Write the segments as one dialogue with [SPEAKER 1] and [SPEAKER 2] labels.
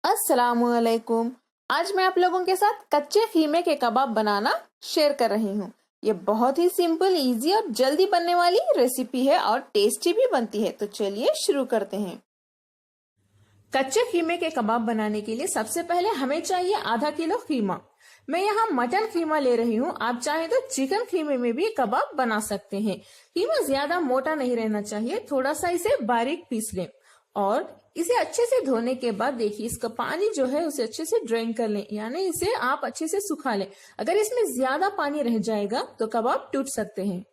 [SPEAKER 1] अस्सलामुअलैकुम। आज मैं आप लोगों के साथ कच्चे खीमे के कबाब बनाना शेयर कर रही हूँ। ये बहुत ही सिंपल, इजी और जल्दी बनने वाली रेसिपी है और टेस्टी भी बनती है। तो चलिए शुरू करते हैं। कच्चे खीमे के कबाब बनाने के लिए सबसे पहले हमें चाहिए आधा किलो खीमा। मैं यहाँ मटन खीमा ले रही हूँ। आप चाहे तो चिकन खीमे में भी कबाब बना सकते हैं। खीमा ज्यादा मोटा नहीं रहना चाहिए, थोड़ा सा इसे बारीक पीस लें और इसे अच्छे से धोने के बाद देखिए इसका पानी जो है उसे अच्छे से ड्रेन कर लें, यानी इसे आप अच्छे से सुखा लें। अगर इसमें ज्यादा पानी रह जाएगा तो कबाब टूट सकते हैं।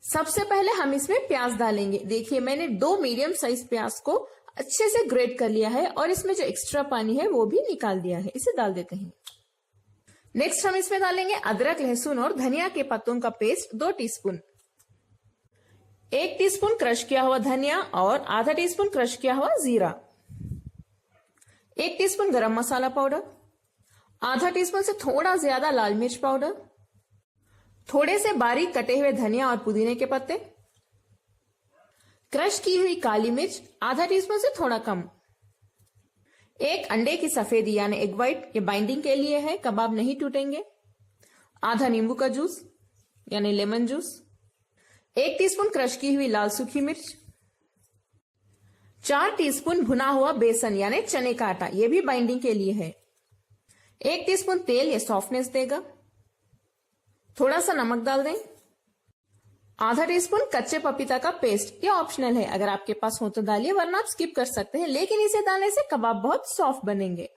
[SPEAKER 1] सबसे पहले हम इसमें प्याज डालेंगे। देखिए मैंने 2 मीडियम साइज प्याज को अच्छे से ग्रेट कर लिया है और इसमें जो एक्स्ट्रा पानी है वो भी निकाल दिया है। इसे डाल देते हैं। नेक्स्ट हम इसमें डालेंगे अदरक, लहसुन और धनिया के पत्तों का पेस्ट 2 टीस्पून, 1 टीस्पून क्रश किया हुआ धनिया और आधा टीस्पून क्रश किया हुआ जीरा, 1 टीस्पून गरम मसाला पाउडर, आधा टीस्पून से थोड़ा ज्यादा लाल मिर्च पाउडर, थोड़े से बारीक कटे हुए धनिया और पुदीने के पत्ते, क्रश की हुई काली मिर्च आधा टीस्पून से थोड़ा कम, 1 अंडे की सफेदी यानी एग व्हाइट, ये बाइंडिंग के लिए है, कबाब नहीं टूटेंगे, आधा नींबू का जूस यानी लेमन जूस, 1 टीस्पून क्रश की हुई लाल सूखी मिर्च, 4 टीस्पून भुना हुआ बेसन यानी चने का आटा, यह भी बाइंडिंग के लिए है, 1 टीस्पून तेल, ये सॉफ्टनेस देगा, थोड़ा सा नमक डाल दें, आधा टीस्पून कच्चे पपीता का पेस्ट, ये ऑप्शनल है, अगर आपके पास हो तो डालिए वरना आप स्किप कर सकते हैं, लेकिन इसे डालने से कबाब बहुत सॉफ्ट बनेंगे।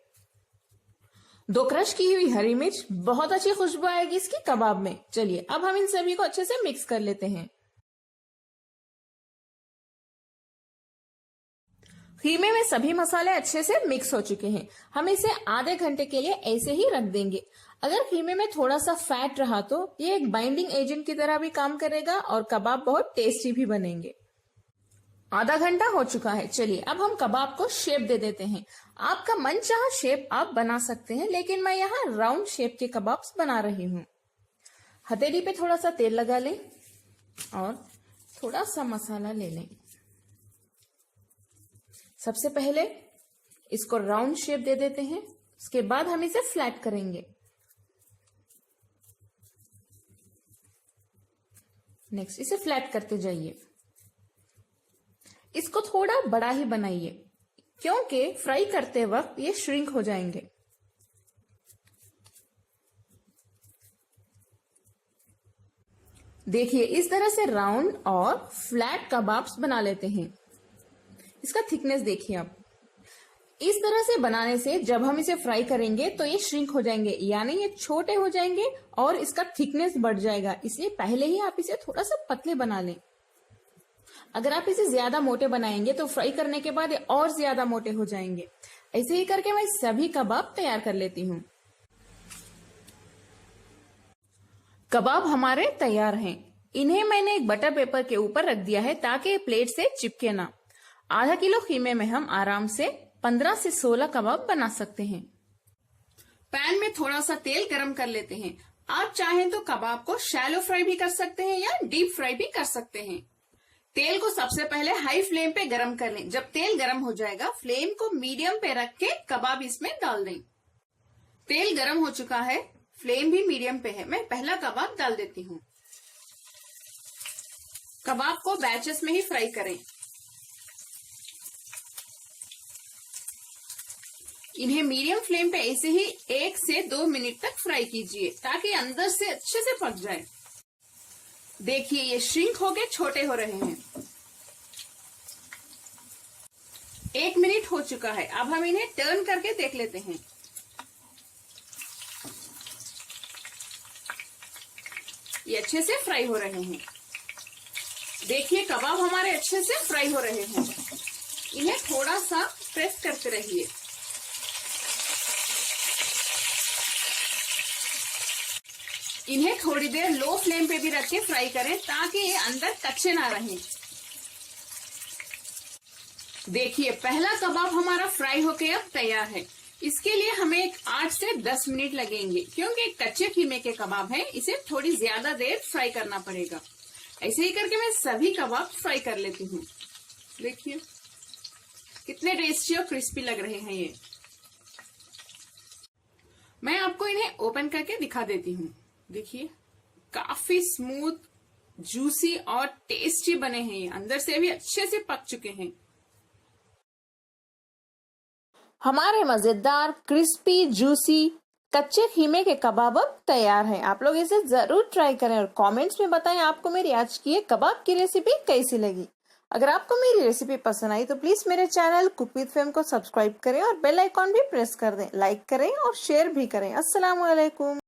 [SPEAKER 1] 2 क्रश की हुई हरी मिर्च, बहुत अच्छी खुशबू आएगी इसकी कबाब में। चलिए अब हम इन सभी को अच्छे से मिक्स कर लेते हैं। खीमे में सभी मसाले अच्छे से मिक्स हो चुके हैं। हम इसे आधे घंटे के लिए ऐसे ही रख देंगे। अगर खीमे में थोड़ा सा फैट रहा तो ये एक बाइंडिंग एजेंट की तरह भी काम करेगा और कबाब बहुत टेस्टी भी बनेंगे। आधा घंटा हो चुका है। चलिए अब हम कबाब को शेप दे देते हैं। आपका मनचाहा शेप आप बना सकते हैं, लेकिन मैं यहाँ राउंड शेप के कबाब्स बना रही हूँ। हथेली पे थोड़ा सा तेल लगा लें और थोड़ा सा मसाला ले लें। सबसे पहले इसको राउंड शेप दे देते हैं, उसके बाद हम इसे फ्लैट करेंगे। नेक्स्ट इसे फ्लैट करते जाइए। इसको थोड़ा बड़ा ही बनाइए क्योंकि फ्राई करते वक्त ये श्रिंक हो जाएंगे। देखिए इस तरह से राउंड और फ्लैट कबाब्स बना लेते हैं। इसका थिकनेस देखिए आप। इस तरह से बनाने से जब हम इसे फ्राई करेंगे तो ये श्रिंक हो जाएंगे, यानी ये छोटे हो जाएंगे और इसका थिकनेस बढ़ जाएगा। इसलिए पहले ही आप इसे थोड़ा सा पतले बना लें। अगर आप इसे ज्यादा मोटे बनाएंगे तो फ्राई करने के बाद ये और ज्यादा मोटे हो जाएंगे। ऐसे ही करके मैं सभी कबाब तैयार कर लेती हूँ। कबाब हमारे तैयार हैं। इन्हें मैंने एक बटर पेपर के ऊपर रख दिया है ताकि प्लेट से चिपके ना। आधा किलो खीमे में हम आराम से 15 से 16 कबाब बना सकते हैं। पैन में थोड़ा सा तेल गरम कर लेते हैं। आप चाहें तो कबाब को शैलो फ्राई भी कर सकते हैं या डीप फ्राई भी कर सकते हैं। तेल को सबसे पहले हाई फ्लेम पे गरम कर लें। जब तेल गरम हो जाएगा फ्लेम को मीडियम पे रख के कबाब इसमें डाल दें। तेल गरम हो चुका है, फ्लेम भी मीडियम पे है। मैं पहला कबाब डाल देती हूँ। कबाब को बैचेस में ही फ्राई करें। इन्हें मीडियम फ्लेम पे ऐसे ही 1 से 2 मिनट तक फ्राई कीजिए ताकि अंदर से अच्छे से पक जाए। देखिए ये श्रिंक होके छोटे हो रहे हैं। 1 मिनट हो चुका है। अब हम इन्हें टर्न करके देख लेते हैं। ये अच्छे से फ्राई हो रहे हैं। देखिए कबाब हमारे अच्छे से फ्राई हो रहे हैं। इन्हें थोड़ा सा प्रेस करते रहिए। इन्हें थोड़ी देर लो फ्लेम पे भी रख के फ्राई करें ताकि ये अंदर कच्चे ना रहें। देखिए पहला कबाब हमारा फ्राई होके अब तैयार है। इसके लिए हमें एक 8 से 10 मिनट लगेंगे क्योंकि कच्चे खीमे के कबाब है, इसे थोड़ी ज्यादा देर फ्राई करना पड़ेगा। ऐसे ही करके मैं सभी कबाब फ्राई कर लेती हूँ। देखिए कितने टेस्टी और क्रिस्पी लग रहे हैं ये।
[SPEAKER 2] मैं आपको इन्हें ओपन करके दिखा देती हूँ। देखिए काफी स्मूथ, जूसी और टेस्टी बने हैं। ये अंदर से भी अच्छे से पक चुके हैं।
[SPEAKER 1] हमारे मजेदार क्रिस्पी जूसी कच्चे खीमे के कबाब अब तैयार हैं। आप लोग इसे जरूर ट्राई करें और कमेंट्स में बताएं आपको मेरी आज की ये कबाब की रेसिपी कैसी लगी। अगर आपको मेरी रेसिपी पसंद आई तो प्लीज मेरे चैनल कुक विद फेम को सब्सक्राइब करें और बेल आइकॉन भी प्रेस कर दें। लाइक करें और शेयर भी करें। अस्सलाम वालेकुम।